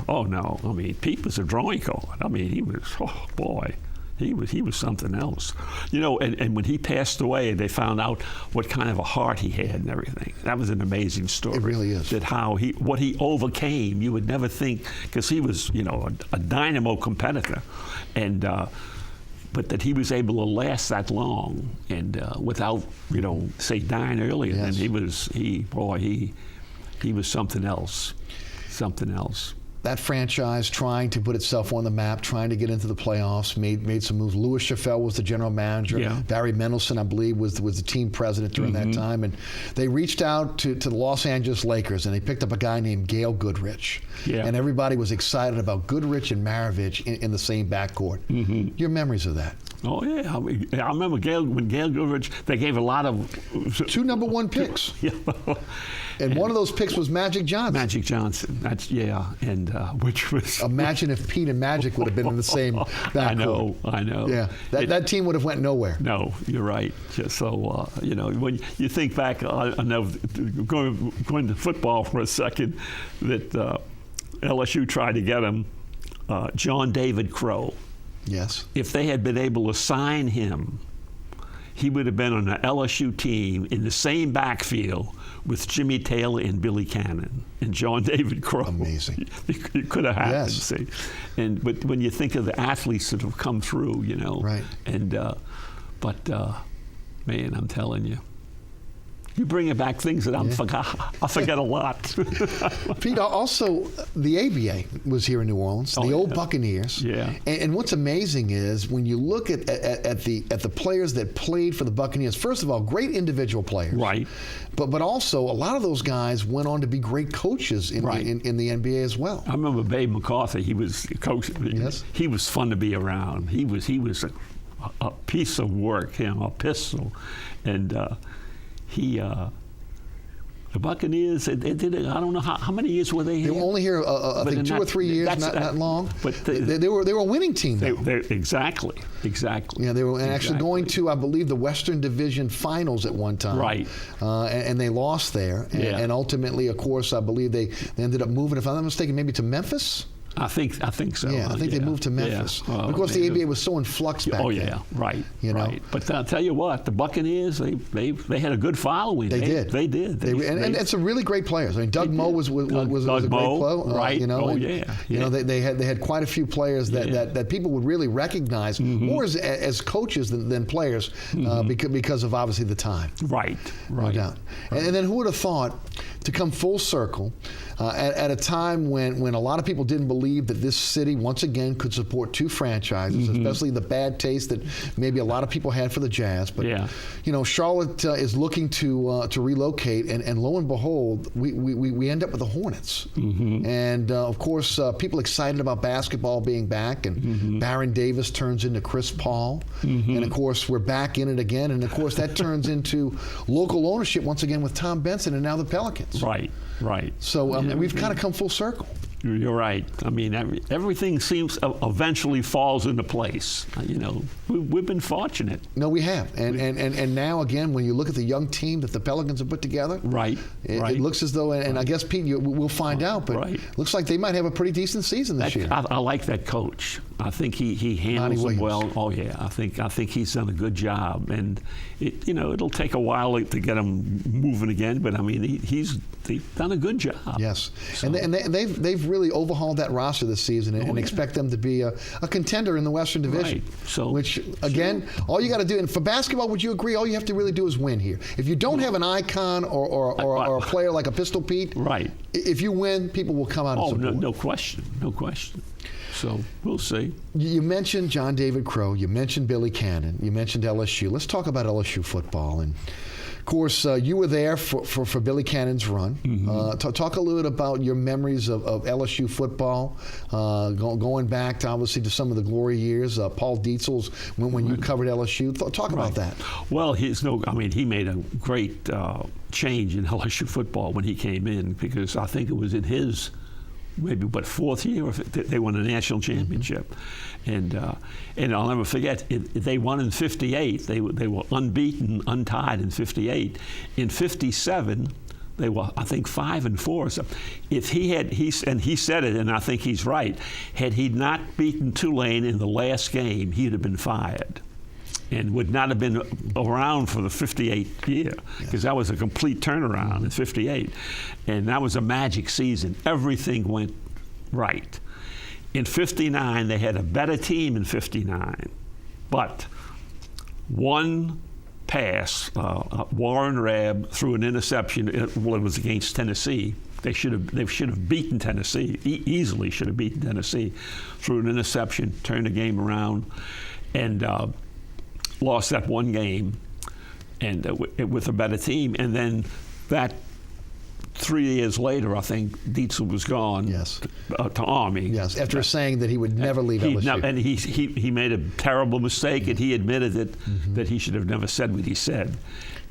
Oh no. I mean, Pete was a drawing card. I mean, he was. Oh boy. He was something else, and when he passed away, they found out what kind of a heart he had and everything. That was an amazing story. It really is. That what he overcame, you would never think, because he was, a dynamo competitor, and but that he was able to last that long and without, say, dying earlier. Yes. And he was something else. Something else. That franchise trying to put itself on the map, trying to get into the playoffs, made some moves. Louis Chaffel was the general manager. Yeah. Barry Mendelson, I believe, was the team president during that time. And they reached out to the Los Angeles Lakers, and they picked up a guy named Gail Goodrich. Yeah. And everybody was excited about Goodrich and Maravich in the same backcourt. Your memories of that? Oh, yeah. I remember when Gail Goodrich, they gave a lot of... 2 number 1 picks. Yeah. And one of those picks was Magic Johnson. Magic Johnson. And which was... Imagine if Pete and Magic would have been in the same backcourt. I know. Yeah. That team would have went nowhere. No, you're right. Just so, when you think back, I know, going to football for a second, that LSU tried to get him, John David Crow. Yes. If they had been able to sign him, he would have been on an LSU team in the same backfield with Jimmy Taylor and Billy Cannon and John David Crow. Amazing. It could have happened. Yes. See? But when you think of the athletes that have come through, Right. And man, I'm telling you. You bring back things that I forget a lot. Pete, also the ABA was here in New Orleans, the old Buccaneers. Yeah. And what's amazing is when you look at the players that played for the Buccaneers. First of all, great individual players. Right. But also a lot of those guys went on to be great coaches in the NBA as well. I remember Babe McCarthy. He was a coach. Yes. He was fun to be around. He was a piece of work. A pistol, and. The Buccaneers, they did it. I don't know how many years were they here? They were only here, I think, 2 or 3 years, not long. But they were a winning team, though. Exactly. Yeah, they were actually going to, I believe, the Western Division Finals at one time. Right. And they lost there. And ultimately, of course, I believe they ended up moving, if I'm not mistaken, maybe to Memphis. I think so. Yeah, I think they moved to Memphis. Yeah. Of course, the ABA was so in flux back then. Oh yeah, right. Right. But I'll tell you what, the Buccaneers, they had a good following. They did. And some really great players. I mean, Doug Moe was a great player. Right. They had quite a few players that people would really recognize more as coaches than players because of obviously the time. Right. No doubt. And then who would have thought to come full circle at a time when a lot of people didn't believe that this city once again could support 2 franchises, especially the bad taste that maybe a lot of people had for the Jazz. But Charlotte is looking to relocate, and lo and behold, we end up with the Hornets. And of course, people excited about basketball being back, and Baron Davis turns into Chris Paul, and of course we're back in it again, and of course that turns into local ownership once again with Tom Benson and now the Pelicans. Right. So we've kind of come full circle. You're right. I mean, everything seems eventually falls into place. We've been fortunate. No, we have. And now, again, when you look at the young team that the Pelicans have put together, it looks as though, and I guess, Pete, we'll find out, but it looks like they might have a pretty decent season this year. I like that coach. I think he handles it well. Oh, yeah. I think he's done a good job. And, it'll take a while to get him moving again, but, I mean, he's done a good job. Yes. So. And they've really overhauled that roster this season and expect them to be a contender in the Western Division. Right. So, which, again, all you got to do, and for basketball, would you agree, all you have to really do is win here. If you don't have an icon or a player like a Pistol Pete, if you win, people will come out and support. No question. So we'll see. You mentioned John David Crow. You mentioned Billy Cannon. You mentioned LSU. Let's talk about LSU football. And of course, you were there for Billy Cannon's run. Talk a little bit about your memories of LSU football, going back to obviously to some of the glory years. Paul Dietzel's when you covered LSU. Talk about that. Well, he made a great change in LSU football when he came in, because I think it was in his maybe 4th year they won a national championship, and I'll never forget they won in '58. They were unbeaten, untied in '58. In '57 they were, I think, 5-4. So if he said it, and I think he's right, had he not beaten Tulane in the last game, he'd have been fired and would not have been around for the '58 year, because that was a complete turnaround in '58. And that was a magic season. Everything went right. In '59, they had a better team in '59. But one pass, Warren Rabb threw an interception. It was against Tennessee. They should have beaten Tennessee. Easily should have beaten Tennessee. Threw an interception, turned the game around, and lost that one game, and with a better team. And then that 3 years later, I think Dietzel was gone. Yes. To Army. Yes, after saying that he would never leave LSU. And he made a terrible mistake, and he admitted that he should have never said what he said.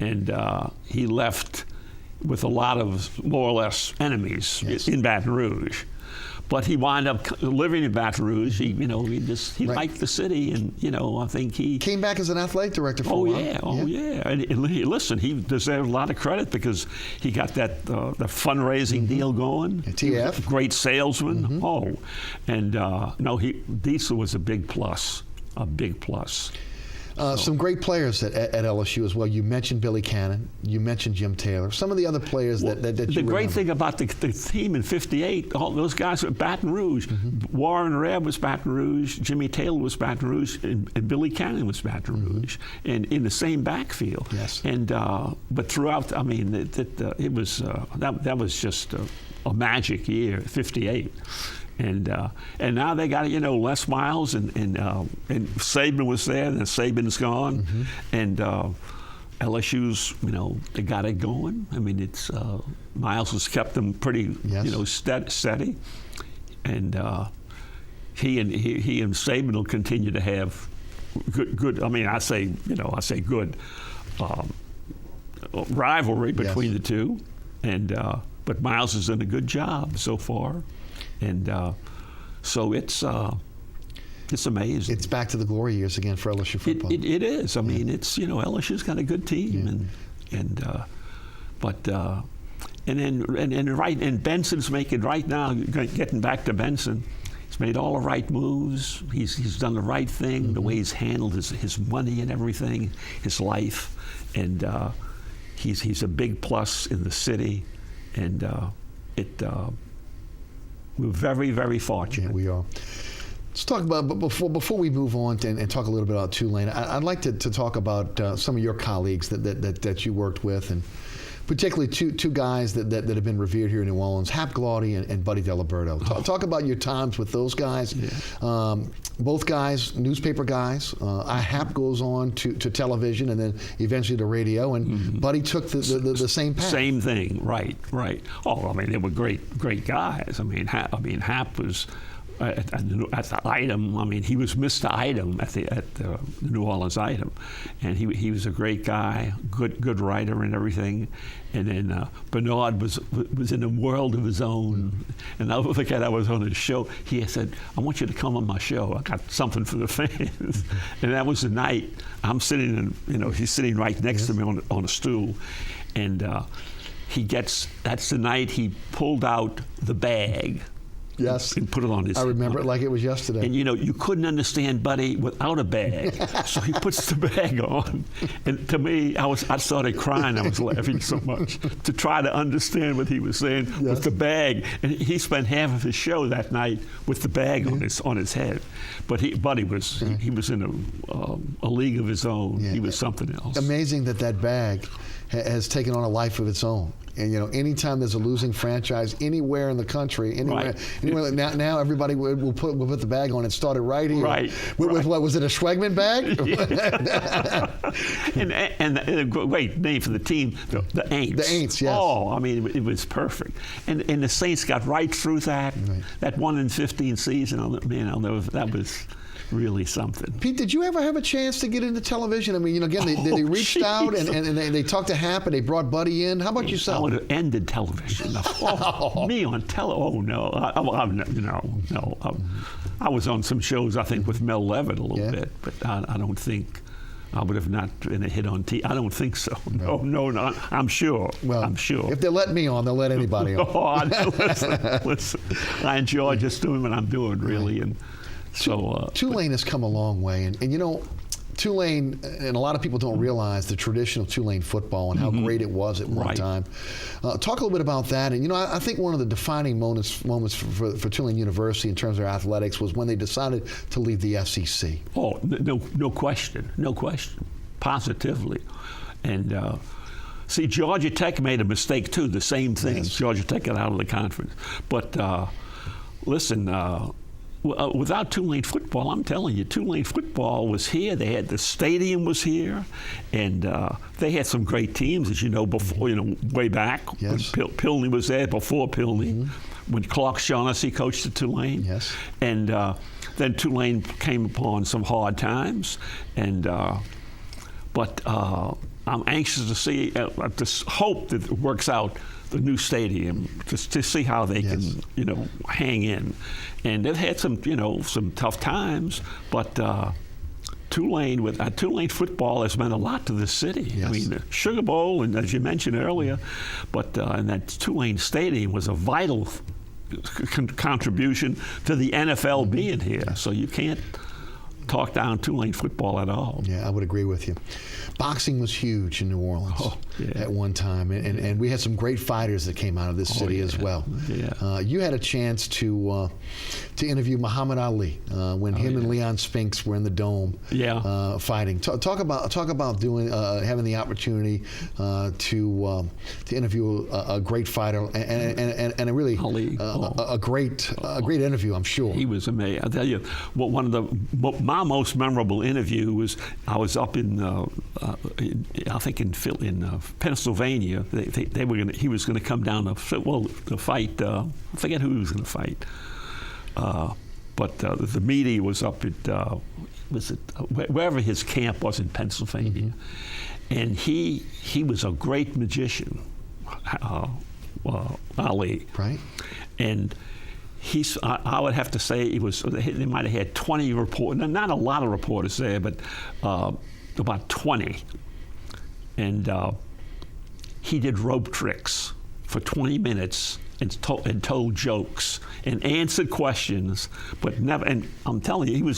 And he left with a lot of more or less enemies in Baton Rouge. But he wound up living in Baton Rouge. He liked the city, and I think he came back as an athletic director for a while. Oh yeah. And listen, he deserved a lot of credit because he got that the fundraising deal going. TF, great salesman. Dietzel was a big plus. Some great players at LSU as well. You mentioned Billy Cannon. You mentioned Jim Taylor. Some of the other players that you The great remember. thing about the team in '58, all those guys were Baton Rouge. Warren Rabb was Baton Rouge. Jimmy Taylor was Baton Rouge, and Billy Cannon was Baton Rouge, and in the same backfield. Yes. And but throughout, I mean, it was that was just a magic year, '58. And now they got Les Miles and Saban was there, and Saban's gone, and LSU's they got it going. I mean, it's Miles has kept them pretty steady, and he and Saban will continue to have good. I mean, I say good rivalry between the two, and but Miles has done a good job so far. And so it's amazing. It's back to the glory years again for LSU football. It is. I mean, it's LSU's got a good team, and Benson's making right now. Getting back to Benson, he's made all the right moves. He's done the right thing. The way he's handled his money and everything, his life, and he's a big plus in the city, and we're very, very fortunate. Yeah, we are. Let's talk about, but before we move on and talk a little bit about Tulane, I'd like to talk about some of your colleagues that you worked with, and particularly two guys that have been revered here in New Orleans, Hap Glaudy and Buddy Diliberto. Talk about your times with those guys. Yeah. Both guys, newspaper guys. Hap goes on to television and then eventually to radio, and Buddy took the same path. Same thing, right. Oh, I mean, they were great guys. I mean, Hap was at the Item. I mean, he was Mr. Item at the New Orleans Item, and he was a great guy, good writer and everything. And then Bernard was in a world of his own. And I'll look at I was on his show. He said, "I want you to come on my show. I got something for the fans." And that was the night. I'm sitting, he's sitting right next to me on a stool, and that's the night he pulled out the bag. Yes. And put it on his I remember it like it was yesterday. And you couldn't understand Buddy without a bag. So he puts the bag on. And to me, I started crying. I was laughing so much to try to understand what he was saying with the bag. And he spent half of his show that night with the bag on his head. But Buddy was he was in a league of his own. Yeah. He was something else. Amazing that bag has taken on a life of its own. And anytime there's a losing franchise anywhere in the country, anywhere now everybody will put the bag on. It started right here. Right. With what was it, a Schwegman bag? and a great name for the team, the Aints. The Aints, yes. Oh, I mean, it was perfect. And the Saints got right through that. Right. That 1-15 season, that was really something. Pete, did you ever have a chance to get into television? I mean, again, they reached out and they talked to Hap and they brought Buddy in. How about yourself? I would have ended television. Me on tele? Oh no, no. I was on some shows, I think, with Mel Levitt a little bit, but I don't think I would have not been a hit on TV. I don't think so. No. I'm sure. Well, I'm sure. If they let me on, they'll let anybody on. Listen. I enjoy just doing what I'm doing, really, and. So Tulane has come a long way, and Tulane, and a lot of people don't realize the tradition of Tulane football and how great it was at one time. Talk a little bit about that. And, I think one of the defining moments for Tulane University in terms of athletics was when they decided to leave the SEC. Oh, no question. No question. Positively. And see, Georgia Tech made a mistake, too, the same thing. Yes. Georgia Tech got out of the conference. But listen, without Tulane football, I'm telling you, Tulane football was here. They had the stadium was here, and they had some great teams, as you know, before, way back. Yes. When Pilney was there, before Pilney, when Clark Shaughnessy coached at Tulane. Yes. And then Tulane came upon some hard times, and but I'm anxious to see, to hope that it works out, the new stadium, to see how they can, hang in. And they've had some, some tough times, but Tulane football has meant a lot to this city. Yes. I mean, the Sugar Bowl, and as you mentioned earlier, but and that Tulane Stadium was a vital contribution to the NFL being here. So you can't talk down Tulane football at all. Yeah, I would agree with you. Boxing was huge in New Orleans at one time, and we had some great fighters that came out of this city as well. Yeah. You had a chance to interview Muhammad Ali when him and Leon Spinks were in the Dome fighting. Talk about doing having the opportunity to interview a great fighter and a really a great interview, I'm sure. He was amazing. I'll tell you, my most memorable interview was I was up in I think in Pennsylvania. They were going. He was going to come down to fight. I forget who he was going to fight. But the media was up at wherever his camp was in Pennsylvania, and he was a great magician, Ali. Right. And I would have to say they might have had 20 reporters, not a lot of reporters there, but about 20. And he did rope tricks for 20 minutes and told jokes and answered questions, but never. And I'm telling you,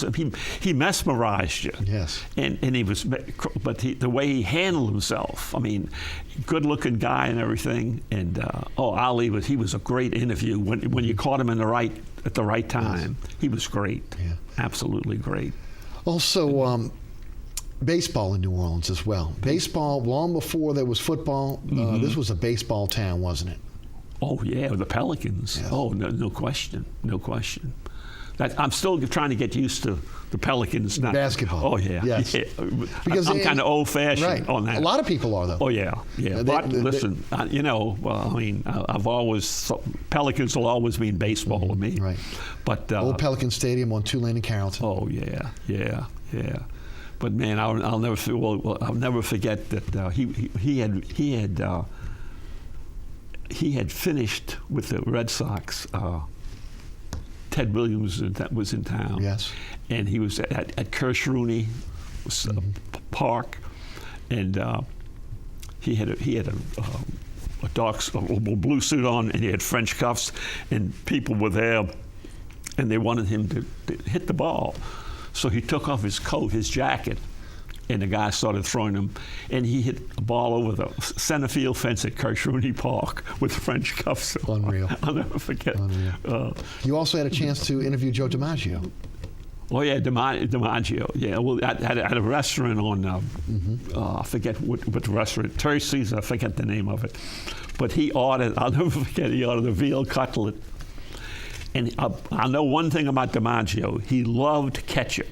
he mesmerized you. Yes. And he was, but the way he handled himself. I mean, good-looking guy and everything. And Ali was a great interview when you caught him at the right time. Yes. He was great. Yeah. Absolutely great. Also, baseball in New Orleans as well. Baseball, long before there was football, this was a baseball town, wasn't it? Oh, yeah, the Pelicans. Yeah. Oh, no question. No question. I'm still trying to get used to the Pelicans. Basketball. Oh, yeah. Yes. Yeah. Because I'm kind of old-fashioned on that. A lot of people are, though. Oh, yeah. But listen, I've always, Pelicans will always mean baseball to me. Right. But Old Pelican Stadium on Tulane and Carrollton. Oh, yeah. But man, I'll never forget that he had finished with the Red Sox. Ted Williams was in town. Yes. And he was at Kirsch-Rooney Park, and he had a dark blue suit on, and he had French cuffs, and people were there, and they wanted him to hit the ball. So he took off his coat, his jacket, and the guy started throwing him, and he hit a ball over the center field fence at Kirsch-Rooney Park with French cuffs on. Unreal. I'll never forget. Unreal. You also had a chance to interview Joe DiMaggio. Oh, yeah, DiMaggio. Yeah, well, at a restaurant on, I forget what restaurant, Tercy's, I forget the name of it. But he ordered, I'll never forget, he ordered a veal cutlet. And I know one thing about DiMaggio, he loved ketchup.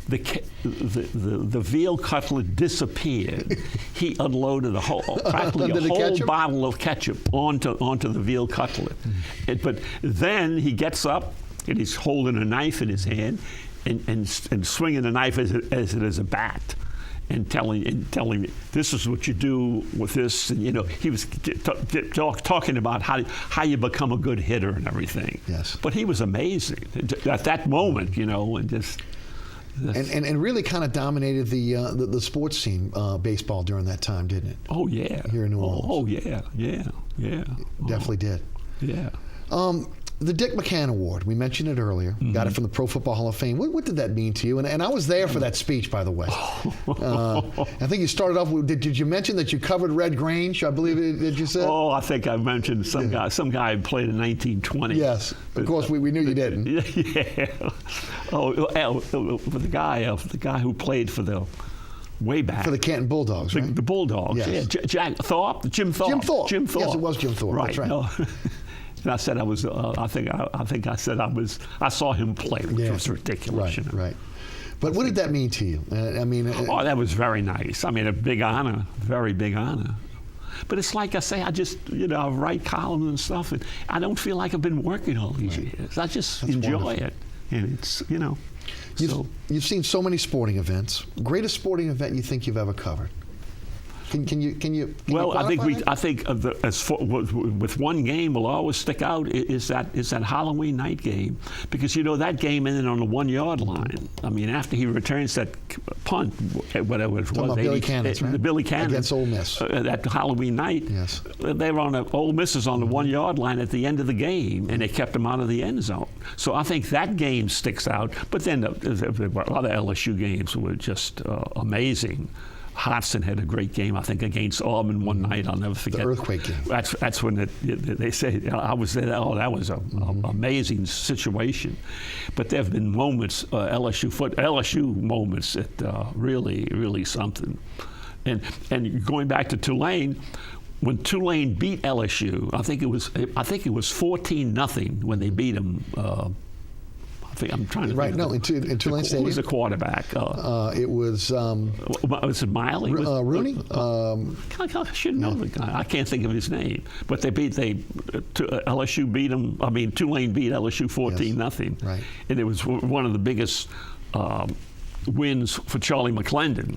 The veal cutlet disappeared. He unloaded practically a whole bottle of ketchup onto the veal cutlet. But then he gets up and he's holding a knife in his hand and swinging the knife as it is a bat. And telling me this is what you do with this, and he was talking about how you become a good hitter and everything. Yes. But he was amazing at that moment, and just. And really kind of dominated the sports scene, baseball during that time, didn't it? Oh yeah. Here in New Orleans. Oh yeah. Definitely did. Yeah. The Dick McCann Award, we mentioned it earlier. Got it from the Pro Football Hall of Fame. What did that mean to you? And I was there for that speech, by the way. I think you started off with, did you mention that you covered Red Grange, I believe, did you say? Oh, I think I mentioned some guy who played in 1920. Yes, of course, we knew you didn't. Yeah. The guy who played for the way back. For the Canton Bulldogs, right? The Bulldogs, yes. yeah. Jim Thorpe. Jim Thorpe. Yes, it was Jim Thorpe. Right. That's right. No. And I said I saw him play, which was ridiculous. Right, right. But what did that mean to you? That was very nice. I mean, a big honor, very big honor. But it's like I say, I just, I write columns and stuff, and I don't feel like I've been working all these years. I just enjoy it. And it's, You've seen so many sporting events. Greatest sporting event you think you've ever covered? Can you well, I think that? with one game will always stick out is that Halloween night game, because that game ended on the 1 yard line. I mean, after he returns that punt, whatever it was, Billy Cannon's, right? The Billy Cannon against Ole Miss that Halloween night. Yes, they were on Ole Miss is on the 1 yard line at the end of the game, and they kept him out of the end zone. So I think that game sticks out. But then the other LSU games were just amazing. Hodgson had a great game, I think, against Auburn one night. I'll never forget. The earthquake game. That's when they say, I was there, that was an amazing situation. But there have been moments, LSU moments that really, really something. And going back to Tulane, when Tulane beat LSU, I think it was 14-0 when they beat them. I'm trying to right. No, in Tulane Stadium. Who was the quarterback? It was. Was it Miley? Rooney. I should know the guy. I can't think of his name. But LSU beat them. I mean, Tulane beat LSU 14-0. Right. And it was one of the biggest wins for Charlie McClendon,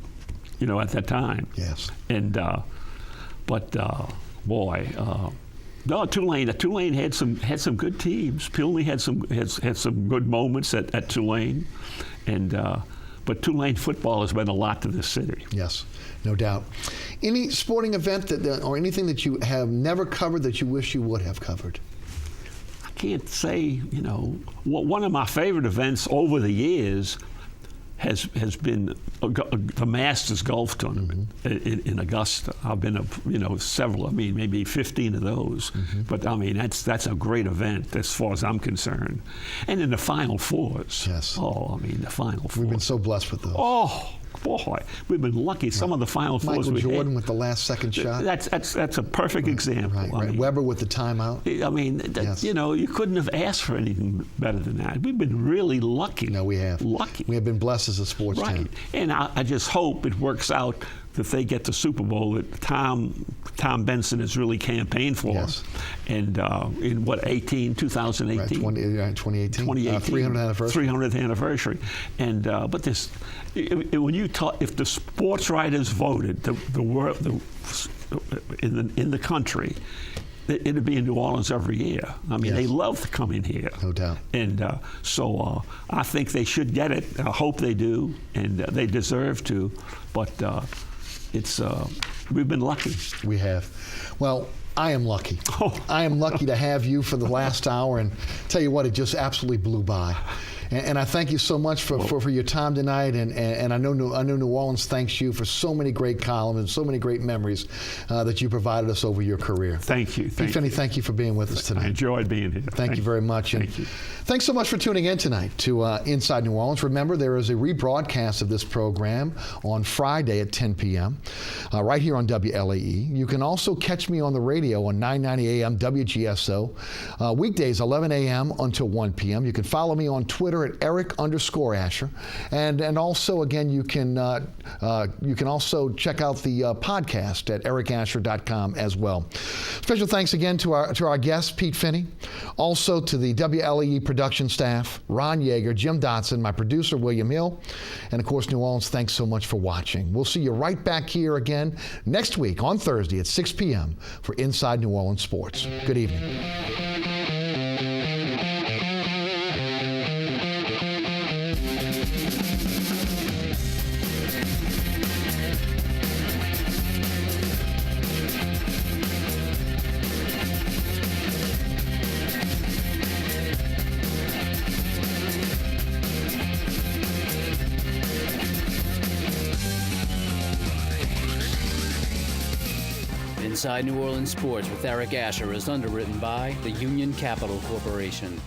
at that time. Yes. And boy. No, Tulane had some good teams. Pilney had some good moments at Tulane, but Tulane football has meant a lot to this city. Yes, no doubt. Any sporting event or anything that you have never covered that you wish you would have covered? I can't say. One of my favorite events over the years has been the Masters golf tournament in Augusta. I've been several. I mean, maybe 15 of those. But I mean, that's a great event as far as I'm concerned. And in the Final Fours. Yes. Oh, I mean, the Final Fours. We've been so blessed with those. Oh. Boy, we've been lucky. Some of the Final Fours Michael Jordan with the last-second shot. That's a perfect example. Right. I mean, Weber with the timeout. I mean, yes. You couldn't have asked for anything better than that. We've been really lucky. No, we have. Lucky. We have been blessed as a sports team. And I just hope it works out that they get the Super Bowl that Tom Benson has really campaigned for. Yes. And in 2018? Right, 2018. 300th anniversary. 300th anniversary. And but this, when you talk, if the sports writers voted, the world in the country, it'd be in New Orleans every year. I mean, They love to come in here. No doubt. And so I think they should get it. I hope they do, and they deserve to. But we've been lucky. We have. Well, I am lucky. I am lucky to have you for the last hour, and tell you what, it just absolutely blew by. And I thank you so much for your time tonight, and I know New Orleans thanks you for so many great columns and so many great memories that you provided us over your career. Than't you. Finney, thank you for being with us tonight. I enjoyed being here. Thank you very much. And thank you. Thanks so much for tuning in tonight to Inside New Orleans. Remember, there is a rebroadcast of this program on Friday at 10 p.m. Right here on WLAE. You can also catch me on the radio on 990 AM WGSO, weekdays 11 a.m. until 1 p.m. You can follow me on Twitter at Eric_Asher, and also again you can also check out the podcast at ericasher.com as well. Special thanks again to our guest Pete Finney, also to the WLAE production staff, Ron Yeager, Jim Dotson, my producer William Hill, and of course New Orleans. Thanks so much for watching. We'll see you right back here again next week on Thursday at 6 p.m. for Inside New Orleans Sports. Good evening. Inside New Orleans Sports with Eric Asher is underwritten by the Union Capital Corporation.